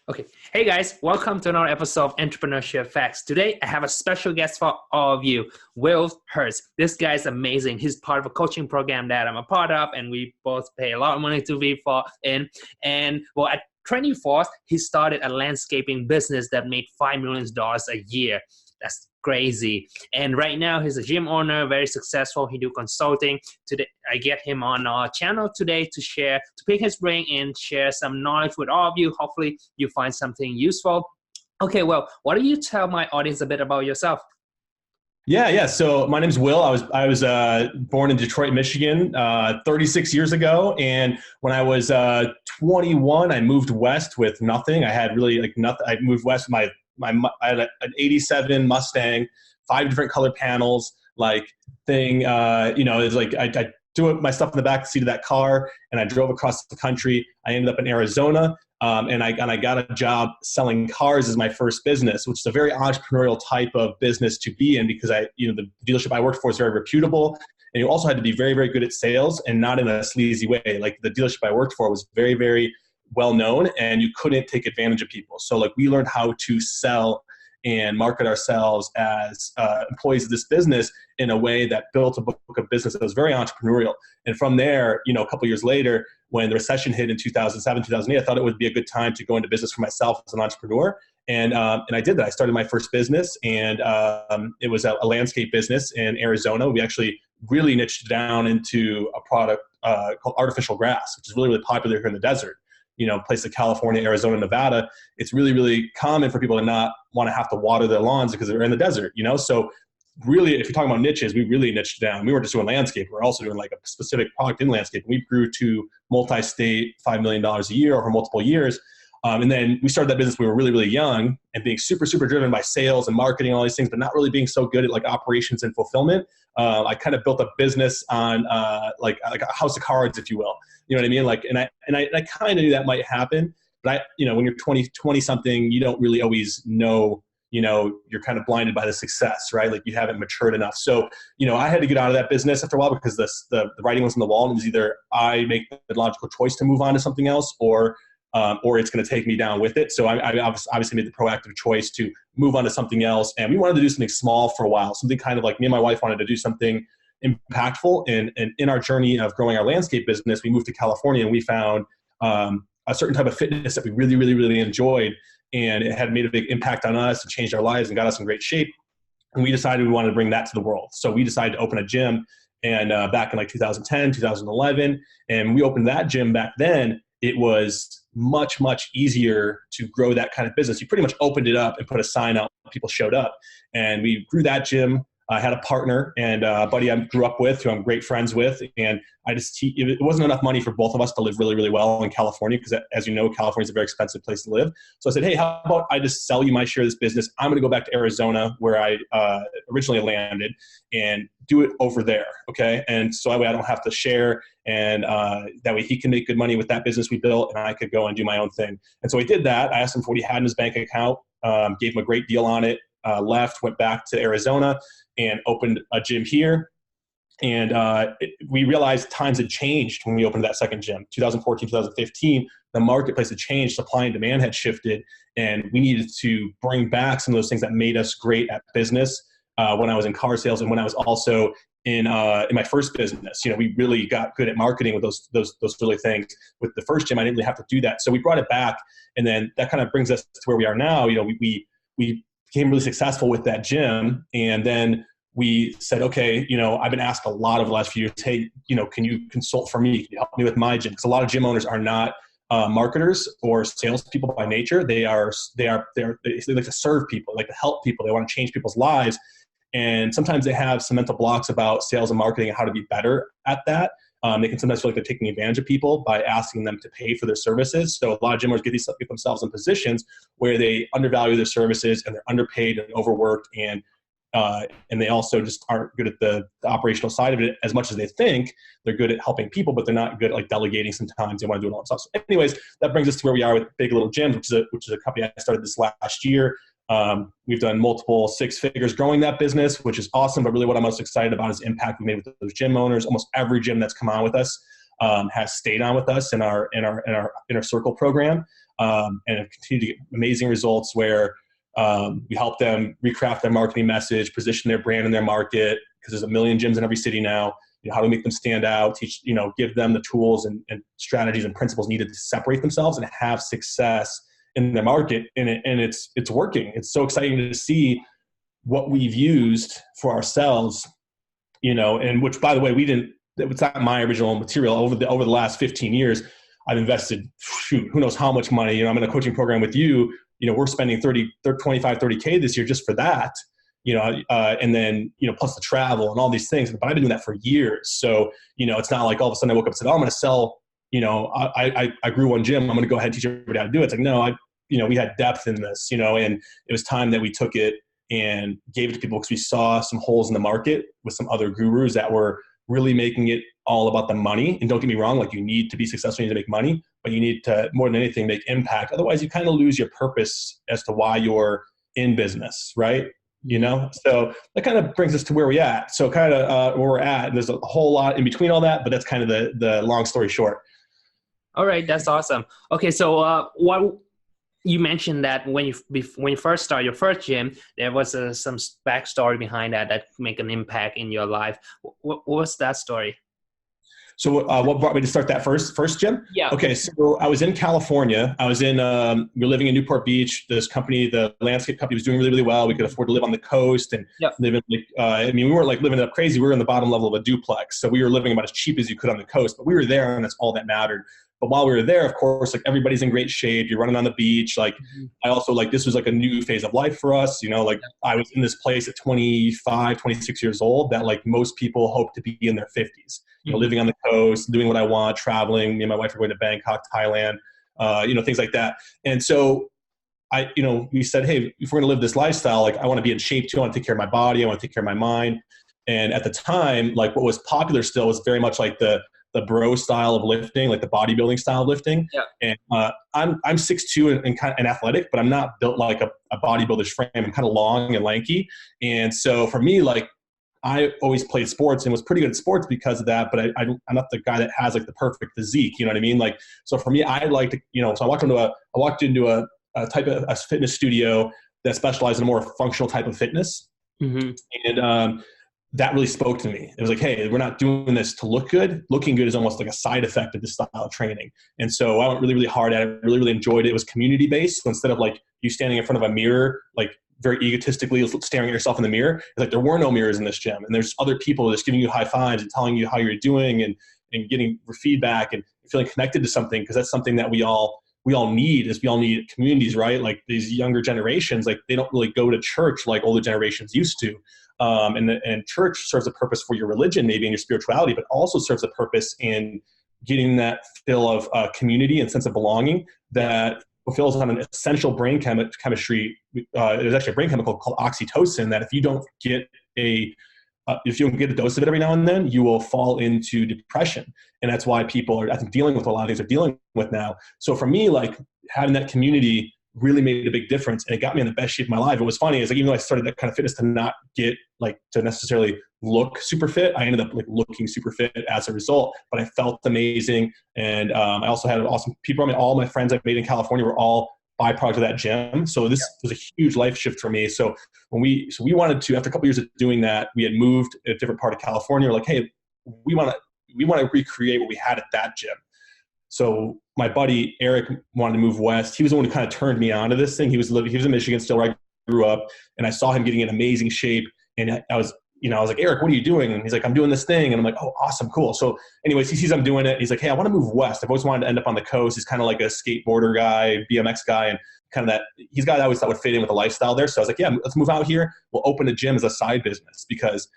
Okay. Hey guys, welcome to another episode of Entrepreneurship Facts. Today, I have a special guest for all of you, Will Hurst. This guy is amazing. He's part of a coaching program that I'm a part of, and we both pay a lot of money to be in. And well, at 24, he started a landscaping business that made $5 million a year. That's crazy. And right now he's a gym owner, very successful. He do consulting. Today I get him on our channel today to pick his brain and share some knowledge with all of you. Hopefully you find something useful. Okay, well, why don't you tell my audience a bit about yourself? Yeah. So my name's Will. I was born in Detroit, Michigan, 36 years ago. And when I was 21, I moved west with nothing. I had really nothing. I moved west with I had an 87 Mustang, 5 different color panels, it's like I threw my stuff in the back seat of that car and I drove across the country. I ended up in Arizona, and I got a job selling cars as my first business, which is a very entrepreneurial type of business to be in because the dealership I worked for is very reputable. And you also had to be very, very good at sales and not in a sleazy way. Like the dealership I worked for was very, very well known, and you couldn't take advantage of people. So we learned how to sell and market ourselves as employees of this business in a way that built a book of business that was very entrepreneurial. And from there, a couple years later, when the recession hit in 2007, 2008, I thought it would be a good time to go into business for myself as an entrepreneur. And I did that. I started my first business, and it was a landscape business in Arizona. We actually really niched down into a product called artificial grass, which is really, really popular here in the desert. Places like California, Arizona, Nevada, it's really, really common for people to not want to have to water their lawns because they're in the desert, So really, if you're talking about niches, we really niched down. We weren't just doing landscape. We're also doing a specific product in landscape. We grew to multi-state $5 million a year over multiple years. And then we started that business when we were really, really young and being super, super driven by sales and marketing and all these things, but not really being so good at operations and fulfillment. I kind of built a business on like a house of cards, if you will. You know what I mean? And I kind of knew that might happen, but when you're 20 something, you don't really always know, you're kind of blinded by the success, right? You haven't matured enough. So, I had to get out of that business after a while because the writing was on the wall, and it was either I make the logical choice to move on to something else or it's going to take me down with it. So I obviously made the proactive choice to move on to something else. And we wanted to do something small for a while, something kind of like me and my wife wanted to do something impactful. And in our journey of growing our landscape business, we moved to California and we found a certain type of fitness that we really, really, really enjoyed. And it had made a big impact on us and changed our lives and got us in great shape. And we decided we wanted to bring that to the world. So we decided to open a gym and back in 2010, 2011. And we opened that gym back then. It was much, much easier to grow that kind of business. You pretty much opened it up and put a sign out, people showed up. And we grew that gym. I had a partner and a buddy I grew up with, who I'm great friends with. And it wasn't enough money for both of us to live really, really well in California because, as you know, California is a very expensive place to live. So I said, hey, how about I just sell you my share of this business? I'm going to go back to Arizona where I originally landed and do it over there, okay? And so that way I don't have to share, and that way he can make good money with that business we built, and I could go and do my own thing. And so he did that. I asked him for what he had in his bank account, gave him a great deal on it, left, went back to Arizona, and opened a gym here. And we realized times had changed when we opened that second gym. 2014, 2015, the marketplace had changed, supply and demand had shifted, and we needed to bring back some of those things that made us great at business when I was in car sales and when I was also in my first business. We really got good at marketing with those really things. With the first gym, I didn't really have to do that. So we brought it back, and then that kind of brings us to where we are now. We became really successful with that gym, and then we said, okay, I've been asked a lot over the last few years, hey, can you consult for me? Can you help me with my gym? Because a lot of gym owners are not marketers or salespeople by nature. They like to serve people, like to help people. They want to change people's lives. And sometimes they have some mental blocks about sales and marketing and how to be better at that. They can sometimes feel like they're taking advantage of people by asking them to pay for their services. So a lot of gym owners get themselves in positions where they undervalue their services and they're underpaid and overworked, and they also just aren't good at the operational side of it as much as they think. They're good at helping people, but they're not good at delegating sometimes. They want to do it all themselves. So anyways, that brings us to where we are with Big Little Gyms, which is a company I started this last year. We've done multiple 6 figures growing that business, which is awesome. But really what I'm most excited about is the impact we made with those gym owners. Almost every gym that's come on with us has stayed on with us in our inner circle program. and have continued to get amazing results where we help them recraft their marketing message, position their brand in their market, because there's a million gyms in every city now. How do we make them stand out, teach, give them the tools and strategies and principles needed to separate themselves and have success in their market. And it's working. It's so exciting to see what we've used for ourselves, and which, by the way, it's not my original material. Over the last 15 years, I've invested, who knows how much money. I'm in a coaching program with you. We're spending 25, 30K this year just for that. And then, plus the travel and all these things. But I've been doing that for years. So, it's not like all of a sudden I woke up and said, oh, I'm going to sell, I grew one gym. I'm going to go ahead and teach everybody how to do it. It's like, no, we had depth in this, and it was time that we took it and gave it to people because we saw some holes in the market with some other gurus that were really making it all about the money. And don't get me wrong, like, you need to be successful, you need to make money, but you need to, more than anything, make impact. Otherwise you kind of lose your purpose as to why you're in business, right? So that kind of brings us to where we're at. So kind of where we're at, and there's a whole lot in between all that, but that's kind of the long story short. All right. That's awesome. Okay. So what you mentioned that when you first started your first gym, there was some backstory behind that make an impact in your life. What was that story? So what brought me to start that first gym? Yeah. Okay. So I was in California. I was we were living in Newport Beach. This company, the landscape company, was doing really, really well. We could afford to live on the coast and live in, we weren't like living it up crazy. We were in the bottom level of a duplex. So we were living about as cheap as you could on the coast, but we were there and that's all that mattered. But while we were there, of course, like, everybody's in great shape. You're running on the beach. Like, I also, like, this was like a new phase of life for us. I was in this place at 25, 26 years old that, like, most people hope to be in their 50s, living on the coast, doing what I want, traveling. Me and my wife are going to Bangkok, Thailand, things like that. And so we said, hey, if we're going to live this lifestyle, like, I want to be in shape too. I want to take care of my body. I want to take care of my mind. And at the time, like, what was popular still was very much like the bro style of lifting, like the bodybuilding style of lifting. Yeah. And I'm 6'2" and athletic, but I'm not built like a bodybuilder's frame. I'm kind of long and lanky. And so for me, like, I always played sports and was pretty good at sports because of that, but I'm not the guy that has, like, the perfect physique. You know what I mean? Like, so for me, I like to, so I walked into a type of a fitness studio that specialized in a more functional type of fitness. Mm-hmm. And that really spoke to me. It was like, hey, we're not doing this to look good. Looking good is almost like a side effect of this style of training. And so I went really, really hard at it. Really, really enjoyed it. It was community based. So instead of, like, you standing in front of a mirror, like, very egotistically staring at yourself in the mirror, it's like there were no mirrors in this gym. And there's other people just giving you high fives and telling you how you're doing and getting feedback and feeling connected to something. Because that's something that we all need communities, right? Like, these younger generations, like, they don't really go to church like older generations used to. And church serves a purpose for your religion, maybe, and your spirituality, but also serves a purpose in getting that feel of community and sense of belonging that fulfills on an essential brain chemistry. There's actually a brain chemical called oxytocin that if you don't get a dose of it every now and then, you will fall into depression. And that's why people are, I think, dealing with a lot of things they're dealing with now. So for me, like, having that community really made a big difference, and it got me in the best shape of my life. It was funny, is like, even though I started that kind of fitness to not get, like, to necessarily look super fit, I ended up, like, looking super fit as a result, but I felt amazing. And I also had awesome people. I mean, all my friends I've made in California were all byproduct of that gym. So this was a huge life shift for me. So we wanted to, after a couple of years of doing that, we had moved to a different part of California. We're like, hey, we want to recreate what we had at that gym. So my buddy Eric wanted to move west. He was the one who kind of turned me on to this thing. He was in Michigan still, where I grew up, and I saw him getting in amazing shape. And I was like, Eric, what are you doing? And he's like, I'm doing this thing. And I'm like, oh, awesome, cool. So anyways, he sees I'm doing it. He's like, hey, I want to move west. I've always wanted to end up on the coast. He's kind of like a skateboarder guy, BMX guy, and kind of that. He's a guy that I always thought would fit in with the lifestyle there. So I was like, yeah, let's move out here. We'll open a gym as a side business, because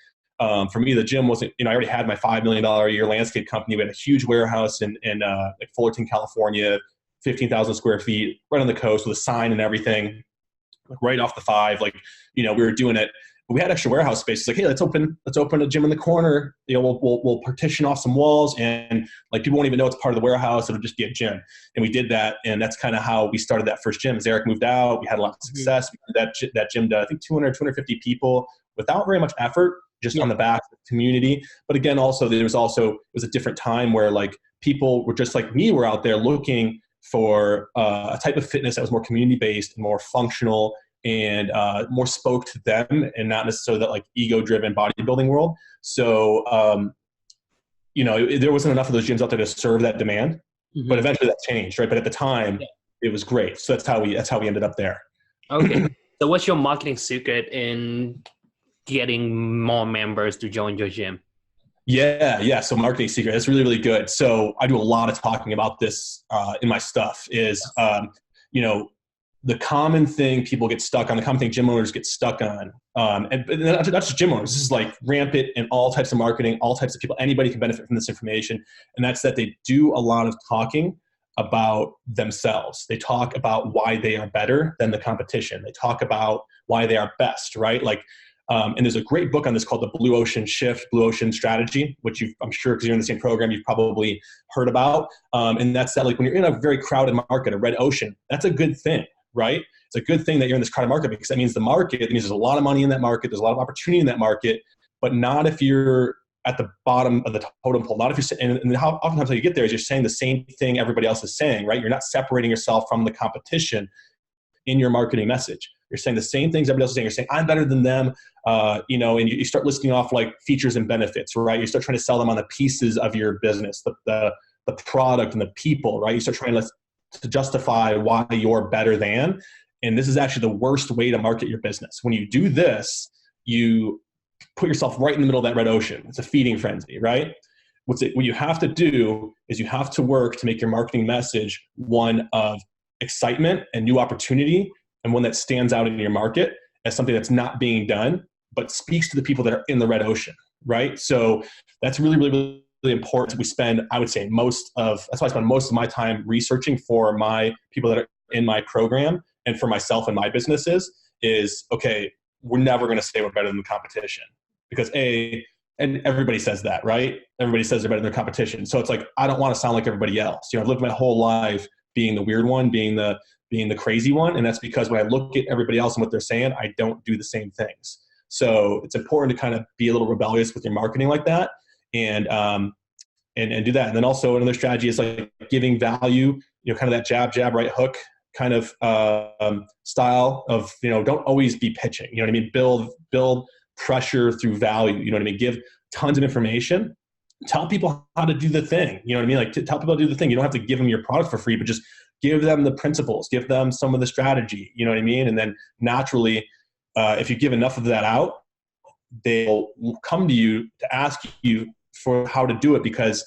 for me, the gym wasn't, I already had my $5 million a year landscape company. We had a huge warehouse in like Fullerton, California, 15,000 square feet, right on the coast with a sign and everything, like right off the 5. Like, we were doing it. But we had extra warehouse space. It's like, hey, let's open a gym in the corner. We'll partition off some walls, and, like, people won't even know it's part of the warehouse. It'll just be a gym. And we did that, and that's kind of how we started that first gym. As Eric moved out, we had a lot of success. That gym did, I think, 250 people without very much effort, just on the back of the community. But again, also, it was a different time where, like, people were just like me, were out there looking for a type of fitness that was more community-based and more functional and more spoke to them and not necessarily that like ego-driven bodybuilding world. So, there wasn't enough of those gyms out there to serve that demand, but eventually that changed, right? But at the time, it was great. So that's how we ended up there. Okay. So what's your marketing secret in getting more members to join your gym? Yeah. So marketing secret, that's really, really good. So I do a lot of talking about this in my stuff is, the common thing people get stuck on, the common thing gym owners get stuck on, and not just gym owners, this is like rampant in all types of marketing, all types of people, anybody can benefit from this information. And that's that they do a lot of talking about themselves. They talk about why they are better than the competition. They talk about why they are best, right? Like, and there's a great book on this called the Blue Ocean Shift, Blue Ocean Strategy, which I'm sure because you're in the same program, you've probably heard about. And that's that, like when you're in a very crowded market, a red ocean, that's a good thing, right? It's a good thing that you're in this crowded market because that means it means there's a lot of money in that market. There's a lot of opportunity in that market, but not if you're at the bottom of the totem pole. Not if you're, and how oftentimes how you get there is you're saying the same thing everybody else is saying, right? You're not separating yourself from the competition in your marketing message. You're saying the same things everybody else is saying. You're saying, I'm better than them, and you start listing off like features and benefits, right? You start trying to sell them on the pieces of your business, the product and the people, right? You start trying to justify why you're better than. And this is actually the worst way to market your business. When you do this, you put yourself right in the middle of that red ocean. It's a feeding frenzy, right? What you have to do is you have to work to make your marketing message one of excitement and new opportunity, and one that stands out in your market as something that's not being done, but speaks to the people that are in the red ocean, right? So that's really, really, really important. I would say that's why I spend most of my time researching for my people that are in my program and for myself and my businesses is, okay, we're never going to say we're better than the competition because and everybody says that, right? Everybody says they're better than their competition. So it's like, I don't want to sound like everybody else. I've lived my whole life being the weird one, being the crazy one. And that's because when I look at everybody else and what they're saying, I don't do the same things. So it's important to kind of be a little rebellious with your marketing like that and do that. And then also another strategy is like giving value, kind of that jab, right hook kind of style of, don't always be pitching, you know what I mean? Build pressure through value, you know what I mean? Give tons of information, tell people how to do the thing, you know what I mean? Like tell people to do the thing. You don't have to give them your product for free, but just give them the principles, give them some of the strategy, you know what I mean? And then naturally, if you give enough of that out, they'll come to you to ask you for how to do it because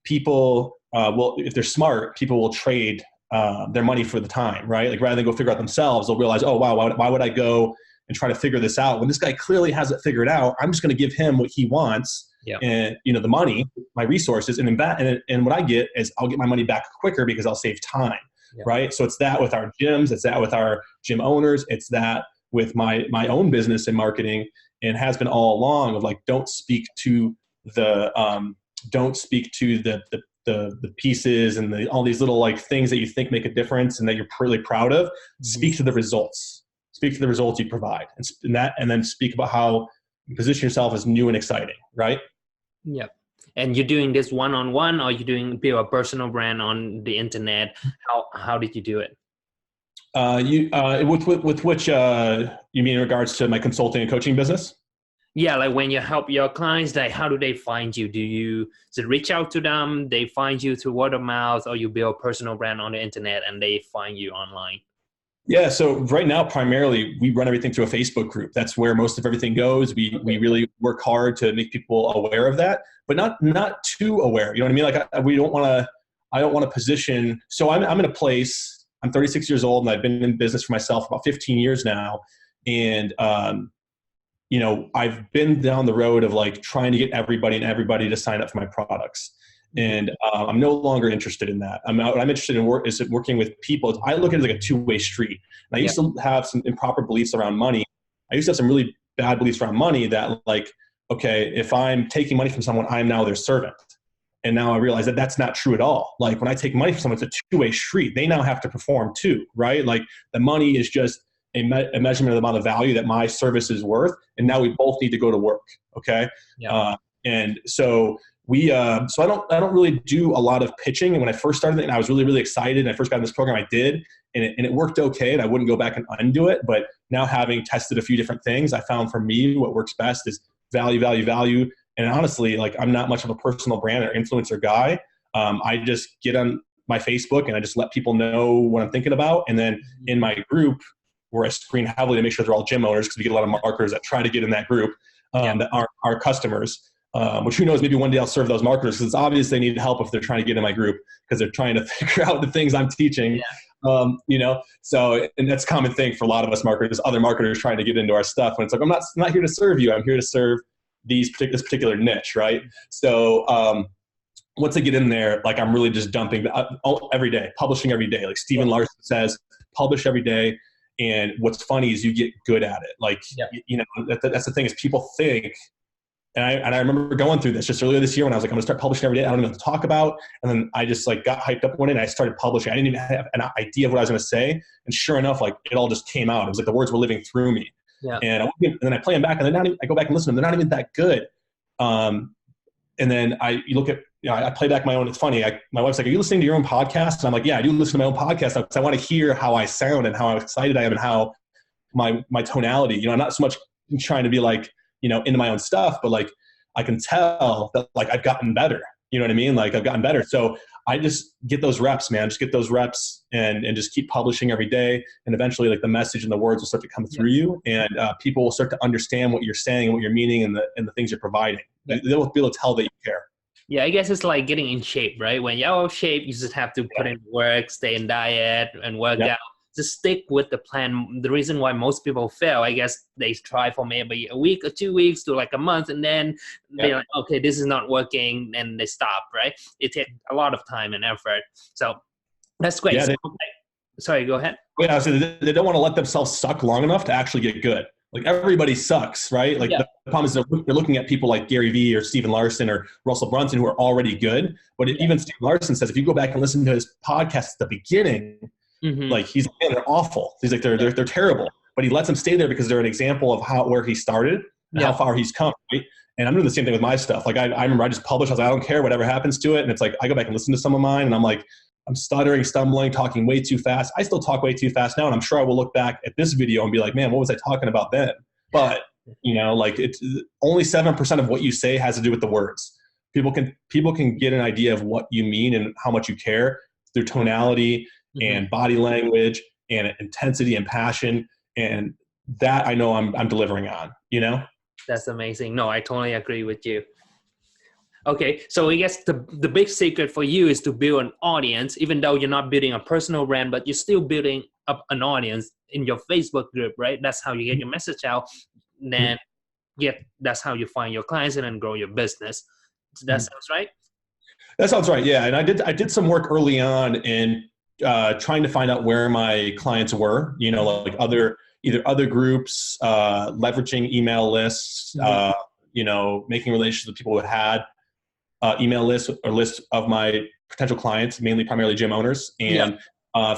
people if they're smart, people will trade their money for the time, right? Like rather than go figure out themselves, they'll realize, oh, wow, why would I go and try to figure this out? When this guy clearly has it figured out, I'm just going to give him what he wants and, the money, my resources, and what I get is I'll get my money back quicker because I'll save time, right? So it's that with our gyms, it's that with our gym owners, it's that with my own business and marketing, and has been all along of like, don't speak to the pieces and all these little like things that you think make a difference and that you're really proud of. Speak to the results. Speak to the results you provide, and then speak about how you position yourself as new and exciting, right? Yep. And you're doing this one-on-one, or you're build a personal brand on the internet? How did you do it? With which you mean in regards to my consulting and coaching business? Yeah, like when you help your clients, like how do they find you? Do you reach out to them? They find you through word of mouth, or you build a personal brand on the internet and they find you online? Yeah, so right now, primarily, we run everything through a Facebook group. That's where most of everything goes. We really work hard to make people aware of that, but not too aware. You know what I mean? Like I don't want to position. So I'm in a place. I'm 36 years old, and I've been in business for myself about 15 years now, and I've been down the road of like trying to get everybody to sign up for my products. And I'm no longer interested in that. What I'm interested in working with people. I look at it as like a two-way street. And I used to have some improper beliefs around money. I used to have some really bad beliefs around money that like, okay, if I'm taking money from someone, I'm now their servant. And now I realize that that's not true at all. Like when I take money from someone, it's a two-way street. They now have to perform too, right? Like the money is just a measurement of the amount of value that my service is worth. And now we both need to go to work. Okay. Yeah. And so so I don't really do a lot of pitching. And when I first started it and I was really, really excited and I first got in this program, I did, and it worked okay. And I wouldn't go back and undo it. But now having tested a few different things, I found for me, what works best is value, value, value. And honestly, like I'm not much of a personal brand or influencer guy. I just get on my Facebook and I just let people know what I'm thinking about. And then in my group, where I screen heavily to make sure they're all gym owners, because we get a lot of marketers that try to get in that group, that are our customers. Which who knows, maybe one day I'll serve those marketers, because it's obvious they need help if they're trying to get in my group, because they're trying to figure out the things I'm teaching. So, and that's a common thing for a lot of us marketers, other marketers trying to get into our stuff. And it's like, I'm not here to serve you. I'm here to serve this particular niche. Right. So, once I get in there, like I'm really just dumping every day, publishing every day. Like Stephen Larson says, publish every day. And what's funny is you get good at it. Like, that's the thing, is people think, and I remember going through this just earlier this year when I was like, I'm gonna start publishing every day. I don't even know what to talk about. And then I just like got hyped up one day and I started publishing. I didn't even have an idea of what I was gonna say. And sure enough, like it all just came out. It was like the words were living through me. Yeah. And then I play them back, and I go back and listen to them. They're not even that good. And then you look at, I play back my own. It's funny. My wife's like, are you listening to your own podcast? And I'm like, yeah, I do listen to my own podcast because I want to hear how I sound and how excited I am and how my tonality, I'm not so much trying to be like, into my own stuff, but like I can tell that like I've gotten better. You know what I mean? Like I've gotten better. So I just get those reps, man. Just get those reps and just keep publishing every day. And eventually like the message and the words will start to come through you, and people will start to understand what you're saying and what you're meaning and the things you're providing. They'll be able to tell that you care. Yeah, I guess it's like getting in shape, right? When you're out of shape, you just have to put in work, stay in diet, and work out. Just stick with the plan. The reason why most people fail, I guess they try for maybe a week or 2 weeks to like a month, and then they're like, okay, this is not working, and they stop, right? It takes a lot of time and effort. So that's great. Yeah, sorry, go ahead. Yeah, so they don't want to let themselves suck long enough to actually get good. Like everybody sucks, right? Like the problem is they're looking at people like Gary Vee or Stephen Larson or Russell Brunson who are already good. But even Stephen Larson says, if you go back and listen to his podcast at the beginning, like they're awful. He's like, they're terrible. But he lets them stay there because they're an example of where he started and how far he's come, right? And I'm doing the same thing with my stuff. Like I remember I just published, I was like, I don't care, whatever happens to it. And it's like, I go back and listen to some of mine and I'm like, I'm stuttering, stumbling, talking way too fast. I still talk way too fast now. And I'm sure I will look back at this video and be like, man, what was I talking about then? But, like it's only 7% of what you say has to do with the words. People can get an idea of what you mean and how much you care through tonality and body language and intensity and passion. And that I know I'm delivering on, That's amazing. No, I totally agree with you. Okay, so I guess the big secret for you is to build an audience, even though you're not building a personal brand, but you're still building up an audience in your Facebook group, right? That's how you get your message out. Then that's how you find your clients and then grow your business. So that sounds right? That sounds right, yeah. And I did some work early on in trying to find out where my clients were, like either other groups, leveraging email lists, making relationships with people who had email lists or lists of my potential clients, primarily gym owners, and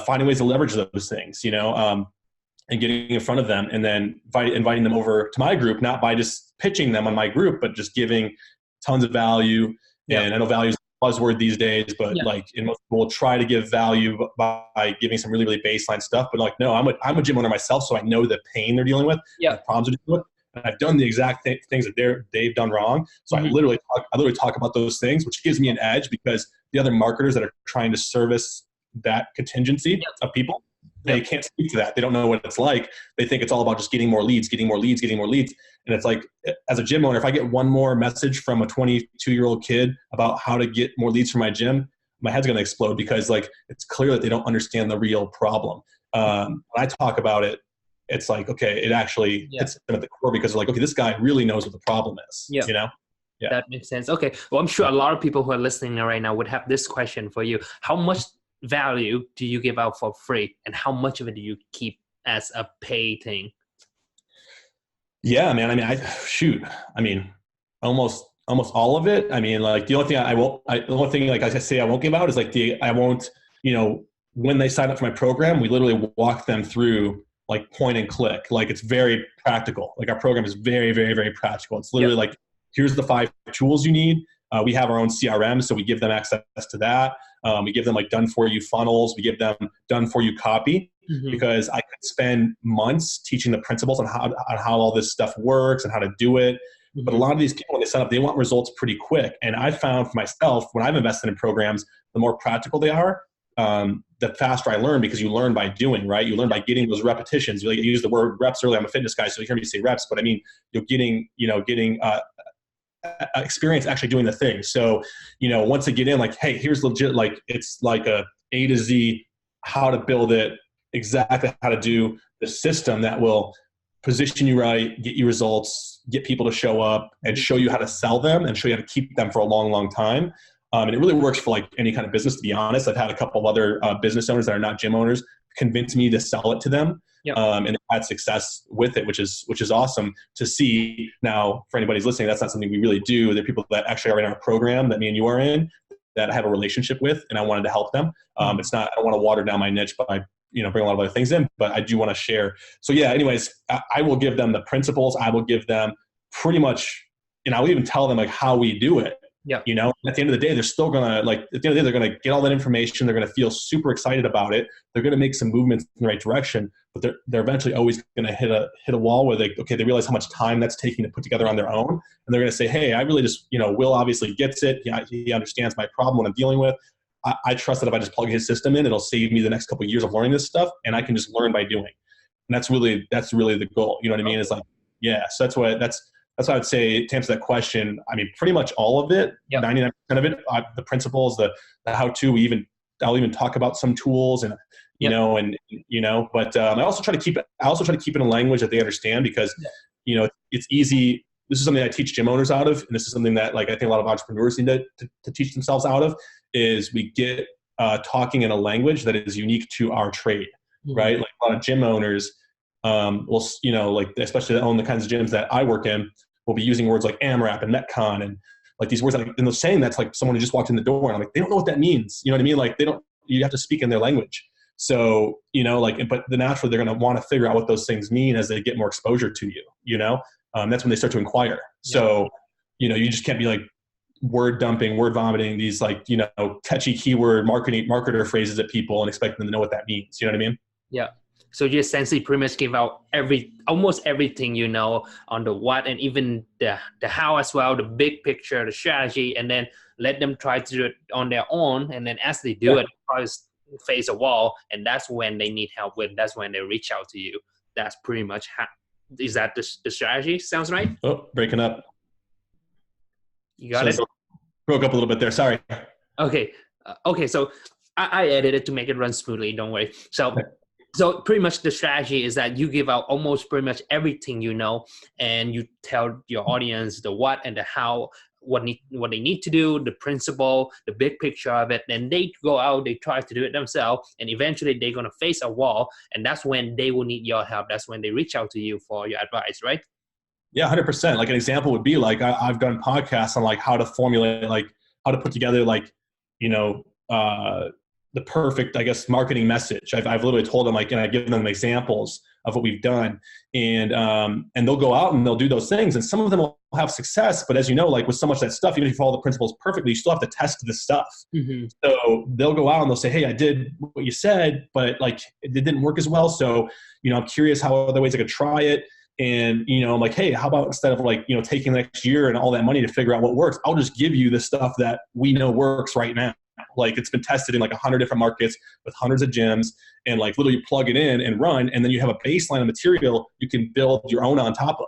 finding ways to leverage those things, and getting in front of them, and then inviting them over to my group, not by just pitching them on my group, but just giving tons of value. And I know value is a buzzword these days, but like, and most people will try to give value by giving some really, really baseline stuff. But like, no, I'm a gym owner myself, so I know the pain they're dealing with, the problems they're dealing with. And I've done the exact things that they've done wrong. So I literally talk about those things, which gives me an edge, because the other marketers that are trying to service that contingency of people, they can't speak to that. They don't know what it's like. They think it's all about just getting more leads. And it's like, as a gym owner, if I get one more message from a 22-year-old kid about how to get more leads for my gym, my head's going to explode, because like, it's clear that they don't understand the real problem. When I talk about it, it's like, okay, it actually hits them at the core, because they're like, okay, this guy really knows what the problem is, That makes sense. Okay. Well, I'm sure a lot of people who are listening right now would have this question for you. How much value do you give out for free, and how much of it do you keep as a pay thing? Yeah, man. I mean, almost all of it. I mean, like the only thing like I say I won't give out is like I won't, when they sign up for my program, we literally walk them through like point and click. Like it's very practical. Like our program is very, very, very practical. It's literally like, here's the 5 tools you need. We have our own CRM, so we give them access to that. We give them like done for you funnels. We give them done for you copy, because I could spend months teaching the principles on how all this stuff works and how to do it. But a lot of these people, when they sign up, they want results pretty quick. And I found for myself, when I've invested in programs, the more practical they are, the faster I learn, because you learn by doing, right? You learn by getting those repetitions. You use the word reps earlier. I'm a fitness guy, so you hear me say reps, but I mean, you're getting experience actually doing the thing. So, once they get in, like, hey, here's legit, like, it's like A to Z, how to build it, exactly how to do the system that will position you right, get you results, get people to show up, and show you how to sell them and show you how to keep them for a long, long time. And it really works for like any kind of business, to be honest. I've had a couple of other business owners that are not gym owners convince me to sell it to them. And they've had success with it, which is awesome to see. Now, for anybody's listening, that's not something we really do. There are people that actually are in our program that me and you are in, that I have a relationship with, and I wanted to help them. It's not, I don't want to water down my niche by, bring a lot of other things in, but I do want to share. So yeah, anyways, I will give them the principles. I will give them pretty much, and I'll even tell them like how we do it. At the end of the day, they're still going to at the end of the day, they're going to get all that information. They're going to feel super excited about it. They're going to make some movements in the right direction, but they're eventually always going to hit a wall where they realize how much time that's taking to put together on their own. And they're going to say, hey, I really just, Will obviously gets it. He understands my problem, what I'm dealing with. I trust that if I just plug his system in, it'll save me the next couple of years of learning this stuff, and I can just learn by doing. And that's really the goal. You know what I mean? It's like, yeah. So that's what I would say to answer that question. I mean, pretty much all of it, 99% of it, the principles, the how-to. I'll even talk about some tools, and but I also try to keep it in a language that they understand, because it's easy. This is something I teach gym owners out of, and this is something that I think a lot of entrepreneurs need to teach themselves out of. Is we get talking in a language that is unique to our trade, right? Like a lot of gym owners will, especially that own the kinds of gyms that I work in, will be using words like AMRAP and Metcon and like these words, and they're saying that's like someone who just walked in the door, and I'm like, they don't know what that means. You know what I mean? Like you have to speak in their language. So, but naturally they're going to want to figure out what those things mean as they get more exposure to you, that's when they start to inquire. So, you just can't be like word dumping, word vomiting, these catchy keyword marketer phrases at people and expect them to know what that means. You know what I mean? Yeah. So you essentially pretty much give out almost everything on the what, and even the how as well, the big picture, the strategy, and then let them try to do it on their own. And then as they do it, probably face a wall, and that's when they need help with. That's when they reach out to you. That's pretty much is that the strategy? Sounds right? Oh, breaking up. You got it? Broke up a little bit there. Sorry. Okay. So I edited to make it run smoothly. Don't worry. So pretty much the strategy is that you give out almost pretty much everything and you tell your audience the what and the how, what they need to do, the principle, the big picture of it. Then they go out, they try to do it themselves, and eventually they're going to face a wall, and that's when they will need your help. That's when they reach out to you for your advice, right? Yeah, 100%. Like an example would be like I've done podcasts on like how to formulate, like how to put together the perfect, I guess, marketing message. I've literally told them and I give them examples of what we've done, and they'll go out and they'll do those things, and some of them will have success. But as you know, like with so much of that stuff, even if you follow the principles perfectly, you still have to test the stuff. So they'll go out and they'll say, hey, I did what you said, but like it didn't work as well. So, I'm curious how other ways I could try it. And, I'm like, hey, how about instead of taking the next year and all that money to figure out what works, I'll just give you the stuff that we know works right now. Like it's been tested in 100 different markets with hundreds of gyms, and literally plug it in and run. And then you have a baseline of material you can build your own on top of,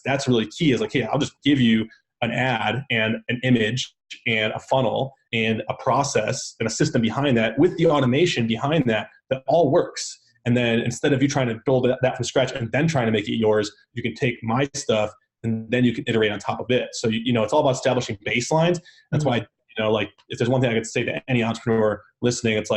that's really key, is hey, I'll just give you an ad and an image and a funnel and a process and a system behind that with the automation behind that all works. And then instead of you trying to build that from scratch and then trying to make it yours, you can take my stuff and then you can iterate on top of it. So, it's all about establishing baselines. That's why, if there's one thing I could say to any entrepreneur listening, it's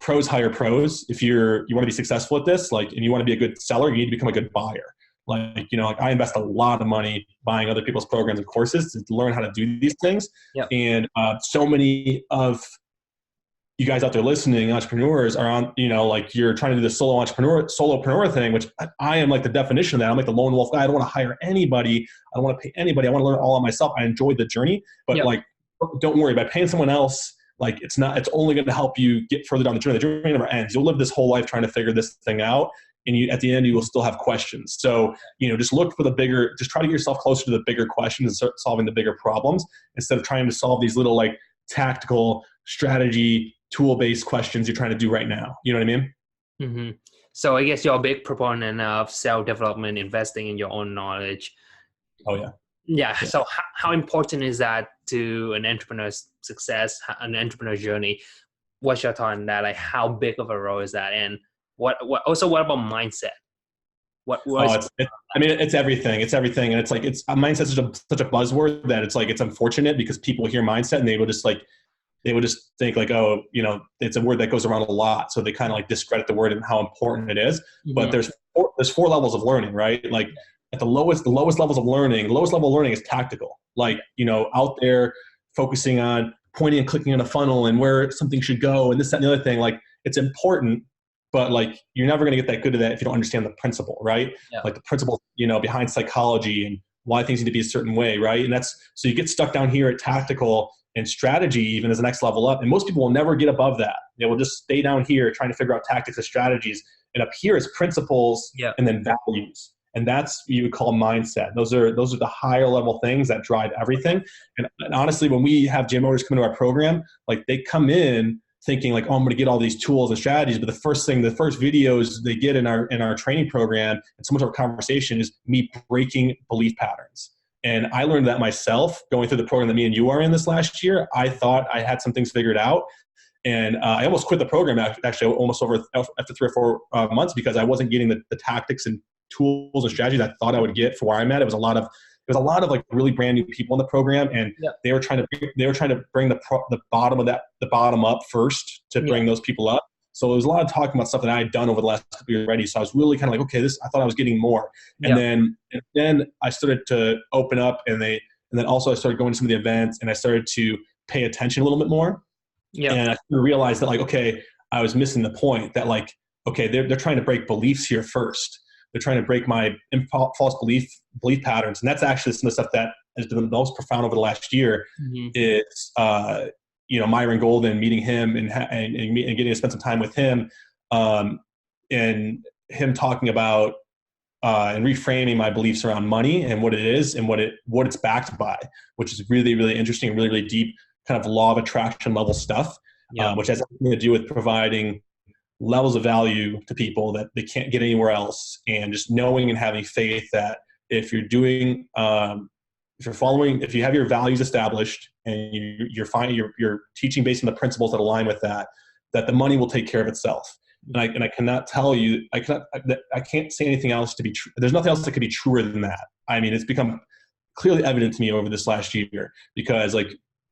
pros hire pros. If you want to be successful at this, and you want to be a good seller, you need to become a good buyer. I invest a lot of money buying other people's programs and courses to learn how to do these things. And so many of you guys out there listening, entrepreneurs are on, like you're trying to do the solopreneur thing, which I am like the definition of that. I'm like the lone wolf guy. I don't want to hire anybody. I don't want to pay anybody. I want to learn all on myself. I enjoy the journey, but like, don't worry, by paying someone else, like it's only going to help you get further down the journey. The journey never ends. You'll live this whole life trying to figure this thing out. And at the end, you will still have questions. So, just look for just try to get yourself closer to the bigger questions and start solving the bigger problems instead of trying to solve these little like tactical strategy, tool-based questions you're trying to do right now. You know what I mean? Mm-hmm. So I guess you're a big proponent of self-development, investing in your own knowledge. Oh, yeah. Yeah. So how important is that to an entrepreneur's success, an entrepreneur journey? What's your thought on that? Like how big of a role is that? And what about mindset? It's everything. It's everything. And it's like, mindset is such a buzzword that it's like, it's unfortunate because people hear mindset and they will just think like, oh, it's a word that goes around a lot. So they kind of like discredit the word and how important it is. Mm-hmm. But there's four levels of learning, right? Like at the lowest levels of learning, the lowest level of learning is tactical. Like, out there focusing on pointing and clicking on a funnel and where something should go and this, that, and the other thing. Like it's important, but like you're never going to get that good at that if you don't understand the principle, right? Yeah. Like the principle, behind psychology and why things need to be a certain way, right? And so you get stuck down here at tactical and strategy even as the next level up. And most people will never get above that. They will just stay down here trying to figure out tactics and strategies. And up here is principles and then values. And that's what you would call mindset. Those are the higher level things that drive everything. And honestly, when we have gym owners come into our program, like they come in thinking like, oh, I'm going to get all these tools and strategies. But the first videos they get in our training program and so much of our conversation is me breaking belief patterns. And I learned that myself going through the program that me and you are in this last year. I thought I had some things figured out. And I almost quit the program actually almost after 3 or 4 months because I wasn't getting the tactics and tools and strategies I thought I would get for where I'm at. It was a lot of like really brand new people in the program, and they were trying to bring the bottom up first to bring those people up. So there was a lot of talking about stuff that I had done over the last couple of years already. So I was really kind of like, okay, I thought I was getting more. And then I started to open up, and then also I started going to some of the events, and I started to pay attention a little bit more. Yeah. And I realized that like, okay, I was missing the point that like, okay, they're trying to break beliefs here first. They're trying to break my false belief patterns. And that's actually some of the stuff that has been the most profound over the last year is, Myron Golden, meeting him and getting to spend some time with him, and him talking about and reframing my beliefs around money and what it is and what it's backed by, which is really, really interesting, really, really deep kind of law of attraction level stuff, which has everything to do with providing levels of value to people that they can't get anywhere else, and just knowing and having faith that if you're doing, if you have your values established and you're teaching based on the principles that align with that the money will take care of itself. And I cannot tell you, I can't say anything else to be true. There's nothing else that could be truer than that. I mean, it's become clearly evident to me over this last year because like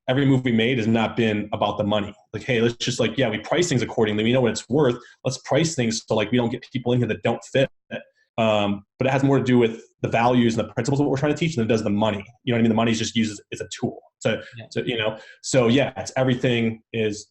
every move we made has not been about the money. Like, hey, let's just like, we price things accordingly. We know what it's worth. Let's price things so like we don't get people in here that don't fit it. But it has more to do with the values and the principles of what we're trying to teach than it does the money. You know what I mean? The money is just used as a tool. It's everything is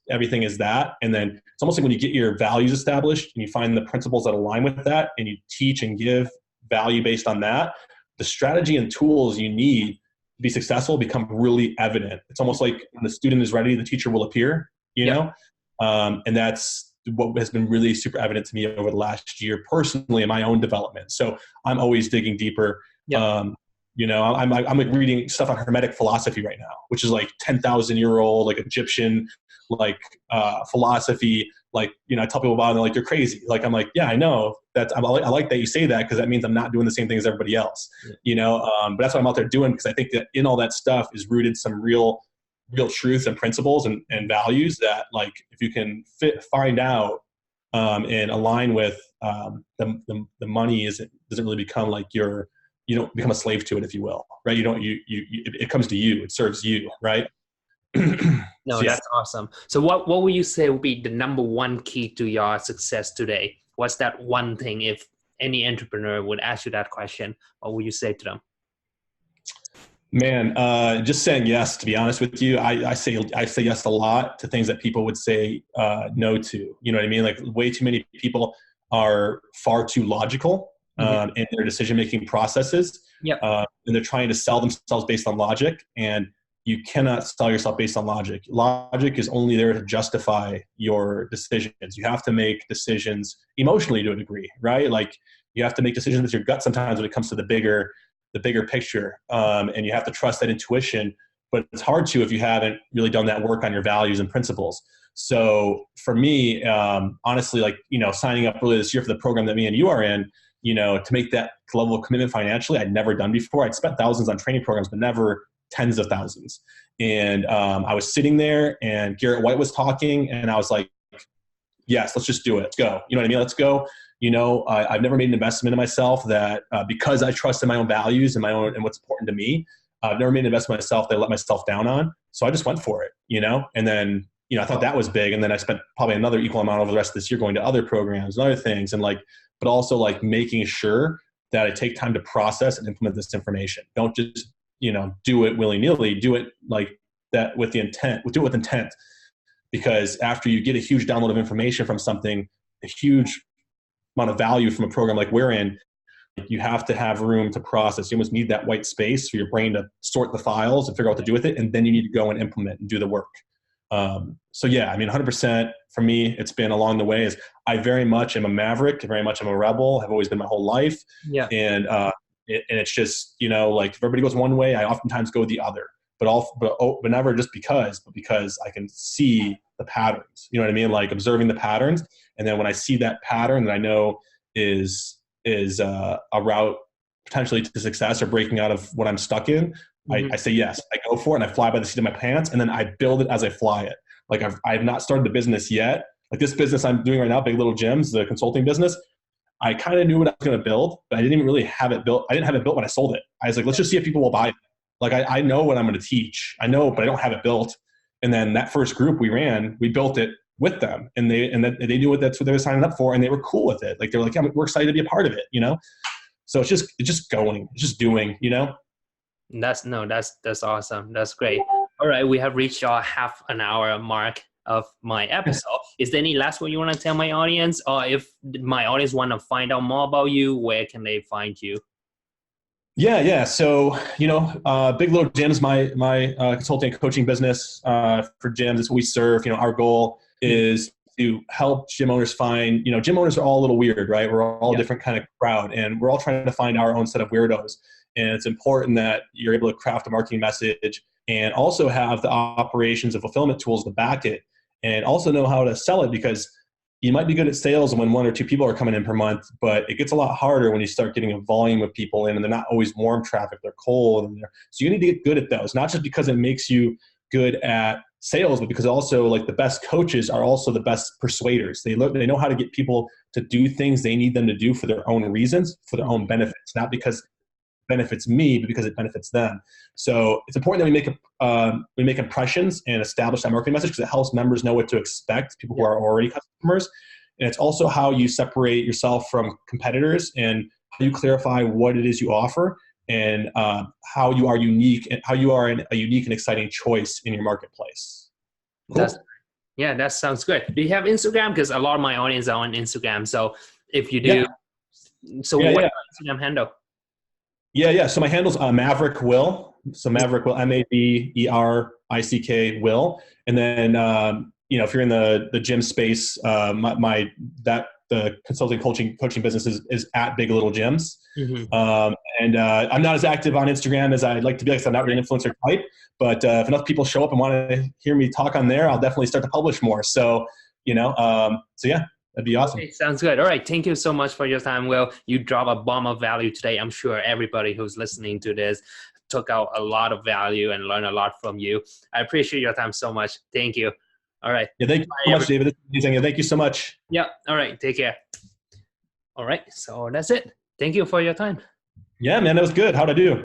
that. And then it's almost like when you get your values established and you find the principles that align with that and you teach and give value based on that, the strategy and tools you need to be successful become really evident. It's almost like when the student is ready, the teacher will appear, know? And that's what has been really super evident to me over the last year personally in my own development. So I'm always digging deeper. I'm like reading stuff on Hermetic philosophy right now, which is like 10,000-year-old, like Egyptian, like philosophy. Like, I tell people about it and they're like, you're crazy. Like, I'm like, I know that. I like that you say that because that means I'm not doing the same thing as everybody else, but that's what I'm out there doing because I think that in all that stuff is rooted some real truths and principles and values that like, if you can find out and align with the money doesn't really become like you don't become a slave to it, if you will, right? It comes to you, it serves you, right? No, that's awesome. So what would you say would be the number one key to your success today? What's that one thing? If any entrepreneur would ask you that question, what would you say to them? Man, just saying yes. To be honest with you, I say yes a lot to things that people would say no to. You know what I mean? Like way too many people are far too logical in their decision making processes, Yep. and they're trying to sell themselves based on logic. And you cannot sell yourself based on logic. Logic is only there to justify your decisions. You have to make decisions emotionally to a degree, right? Like you have to make decisions with your gut sometimes when it comes to the bigger picture, and you have to trust that intuition, but it's hard to if you haven't really done that work on your values and principles. So for me, honestly, like, signing up earlier this year for the program that me and you are in, to make that level of commitment financially, I'd never done before. I'd spent thousands on training programs, but never tens of thousands. And I was sitting there and Garrett White was talking and I was like, yes, let's just do it. Let's go. You know what I mean? Let's go. I've never made an investment in myself that because I trust in my own values and and what's important to me, I've never made an investment in myself that I let myself down on. So I just went for it, and then, I thought that was big. And then I spent probably another equal amount over the rest of this year going to other programs and other things. And but also making sure that I take time to process and implement this information. Don't just, do it willy nilly, do it like that with the intent, do it with intent. Because after you get a huge download of information from something, a huge amount of value from a program like we're in, you have to have room to process. You almost need that white space for your brain to sort the files and figure out what to do with it. And then you need to go and implement and do the work. So yeah, 100% for me, it's been along the way is I very much am a maverick, very much am a rebel, have always been my whole life. Yeah. And it's just, if everybody goes one way, I oftentimes go the other. But never just but because I can see the patterns. You know what I mean? Like observing the patterns, and then when I see that pattern that I know is a route potentially to success or breaking out of what I'm stuck in, I say yes. I go for it, and I fly by the seat of my pants, and then I build it as I fly it. Like I've not started the business yet. Like this business I'm doing right now, Big Little Gyms, the consulting business. I kind of knew what I was going to build, but I didn't even really have it built. I didn't have it built when I sold it. I was like, let's just see if people will buy it. Like I know what I'm going to teach. I know, but I don't have it built. And then that first group we ran, we built it with them, and they knew that's what they were signing up for, and they were cool with it. Like they're like, yeah, we're excited to be a part of it, So it's just going, it's just doing, That's awesome. That's great. All right, we have reached our half an hour mark of my episode. Is there any last word you want to tell my audience, or if my audience want to find out more about you, where can they find you? Yeah. So, Big Little Gyms, my consulting and coaching business for gyms is what we serve. Our goal is to help gym owners find, gym owners are all a little weird, right? We're all a different kind of crowd, and we're all trying to find our own set of weirdos. And it's important that you're able to craft a marketing message and also have the operations and fulfillment tools to back it, and also know how to sell it, because you might be good at sales when 1 or 2 people are coming in per month, but it gets a lot harder when you start getting a volume of people in and they're not always warm traffic, they're cold. So you need to get good at those, not just because it makes you good at sales, but because also the best coaches are also the best persuaders. They know how to get people to do things they need them to do for their own reasons, for their own benefits, not because benefits me, but because it benefits them. So it's important that we make impressions and establish that marketing message, because it helps members know what to expect, people who are already customers. And it's also how you separate yourself from competitors and how you clarify what it is you offer, and how you are unique, and how you are a unique and exciting choice in your marketplace. Cool. That sounds good. Do you have Instagram? Because a lot of my audience are on Instagram. So if you do, what's your Instagram handle? Yeah. So my handle's Maverick Will. So Maverick Will, MAVERICK Will. And then, if you're in the gym space, the consulting coaching business is at Big Little Gyms. And I'm not as active on Instagram as I'd like to be, because I'm not really an influencer type. But if enough people show up and want to hear me talk on there, I'll definitely start to publish more. So, that'd be awesome. Okay, sounds good. All right. Thank you so much for your time, Will. You drop a bomb of value today. I'm sure everybody who's listening to this took out a lot of value and learned a lot from you. I appreciate your time so much. Thank you. All right. Yeah, thank you so much, David. This is amazing. Thank you so much. Yeah. All right. Take care. All right. So that's it. Thank you for your time. Yeah, man, that was good. How'd I do?